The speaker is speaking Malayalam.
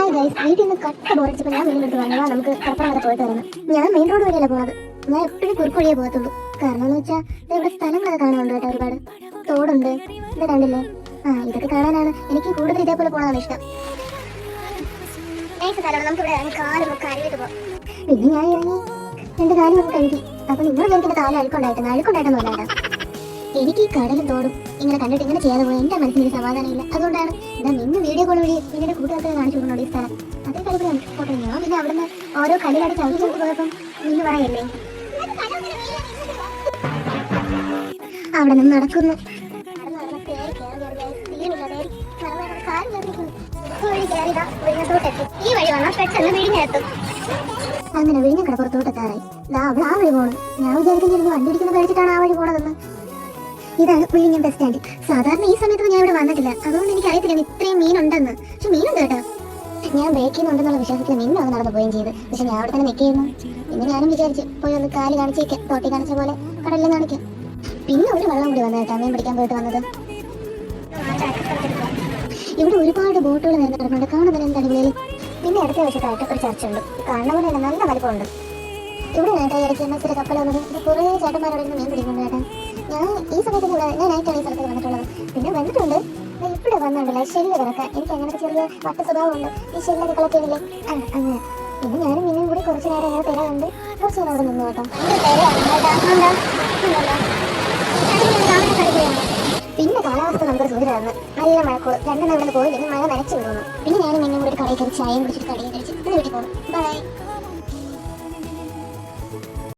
ഹായ് ഗൈസ്, വീട്ടിൽ നിന്ന് കട്ട ബോറടിച്ചപ്പോൾ ഞാൻ വീടിനടുത്ത് വന്നതാ നമുക്ക് കടപ്പുറം വരെ പോയിട്ട് വരണം. ഞാൻ മെയിൻ റോഡ് വഴിയല്ല പോകുന്നത്. ഞാൻ എപ്പോഴും കുറുക്ക് വഴിയേ പോകത്തുള്ളൂ. കാരണം എന്ന് വെച്ചാൽ ഇവിടെ സ്ഥലങ്ങളൊക്കെ കാണാനുണ്ട് കേട്ടോ, ഒരുപാട് തോടുണ്ട്. ഇത് കണ്ടില്ലേ? ഇതൊക്കെ കാണാനാണ് എനിക്ക് കൂടുതൽ ഇതേപോലെ പോകണമെന്ന് ഇഷ്ടം. പിന്നെ ഞാൻ ഇറങ്ങി രണ്ട് കാലം ഒന്ന് കഴുകി. അപ്പൊ നിങ്ങൾ എനിക്ക് കാലം അഴുക്കുണ്ടായിട്ടൊന്നുമല്ല കേട്ടോ. എനിക്ക് ഈ കടലും തോടും ഇങ്ങനെ കണ്ടിട്ട് ഇങ്ങനെ ചെയ്യാതെ പോയി എന്റെ മനസ്സിന് സമാധാനം ഇല്ല. അതുകൊണ്ടാണ് ഞാൻ നിന്ന് വീഡിയോ കോൾ വഴി പിന്നീട് കൂട്ടുകാർക്ക് കാണിച്ചു കൊടുക്കണം ഈ സ്ഥലം. അതേ കളിപ്പുറം ഫോട്ടോ. ഞാൻ പിന്നെ അവിടുന്ന് ഓരോ കല്ലിലടി ചവിട്ടി പോയപ്പം നിന്ന് പറയല്ലേ, അവിടെ നിന്ന് നടക്കുന്നു. അങ്ങനെ വിഴിഞ്ഞ കടപ്പുറത്തോട്ടെത്താറായി. അവിടെ ആ വഴി പോകണം. ഞാൻ വിചാരിക്കുന്നത് വണ്ടി ഇടിക്കുന്ന കഴിച്ചിട്ടാണ് ആ വഴി പോണതെന്ന്. ഇതാണ് വിഴിഞ്ഞം ബസ് സ്റ്റാൻഡ്. സാധാരണ ഈ സമയത്ത് ഞാൻ ഇവിടെ വന്നിട്ടില്ല, അതുകൊണ്ട് എനിക്ക് അറിയത്തില്ല ഇത്രയും മീനുണ്ടെന്ന്. പക്ഷെ മീനുണ്ട് കേട്ടോ. ഞാൻ ബ്രേക്ക് ചെയ്യുന്നുണ്ടെന്നുള്ള വിശ്വാസത്തിൽ മീൻ അത് നടന്നു പോവുകയും ചെയ്ത്. പക്ഷെ ഞാൻ അവിടെ തന്നെ നിൽക്കുന്നു. പിന്നെ ഞാനും വിചാരിച്ചു പോയി ഒന്ന് കാല് കാണിച്ചേക്കാം, തോട്ടി കാണിച്ച പോലെ കടലിൽ കാണിക്കാം. പിന്നെ ഒരു വെള്ളം കൂടി വന്നു കേട്ടോ, മീൻ പിടിക്കാൻ പോയിട്ട് വന്നത്. ഇവിടെ ഒരുപാട് ബോട്ടുകൾ നിരന്ന് കിടക്കുന്നുണ്ട്, കാണുന്നതിന് എന്ത് അടിപൊളിയിൽ. പിന്നെ അടുത്ത വശത്തായിട്ട് ഒരു ചർച്ച ഉണ്ട്, കാണുന്ന പോലെ തന്നെ നല്ല വലിപ്പമുണ്ട്. ഇവിടെ കേട്ടോ ഇടയ്ക്ക് ചില കപ്പൽ വന്നത്. കുറേ ചേട്ടന്മാരോട് നിന്ന് മീൻ പിടിക്കുന്നുണ്ട് കേട്ടോ. ഞാൻ ഈ സമയത്ത് കൂടെ ഞാൻ നൈറ്റാണ് ഈ സ്ഥലത്ത് വന്നിട്ടുള്ളത്. പിന്നെ വന്നിട്ടുണ്ട് ഇവിടെ വന്നിട്ടുണ്ടല്ലോ ഷെല്ല് കിടക്കാൻ. എനിക്ക് അങ്ങനത്തെ ചെറിയ വട്ട സ്വഭാവമുണ്ട്. ഈ ഷെല്ലൊക്കെ കളക്റ്റില്ലേ അങ്ങനെ. പിന്നെ ഞാനും മീനും കൂടി കുറച്ച് നേരം അങ്ങനെ തിരയുണ്ട്. കുറച്ച് നേരം അവിടെ നിന്ന് കേട്ടോ. പിന്നെ കാലാവസ്ഥ നമുക്കൊരു സൂചനയാണ്, നല്ല മഴക്കോള്. രണ്ടെണ്ണം ഇവിടെ പോയി മഴ നനച്ചു വിടുന്നു. പിന്നെ ഞാനും മീനും കൂടി ഒരു കടയിൽ കയറി ചായയും കുടിച്ചിട്ട് കടയിൽ കഴിച്ച് പിന്നെ വീട്ടിൽ പോകും. ബൈ.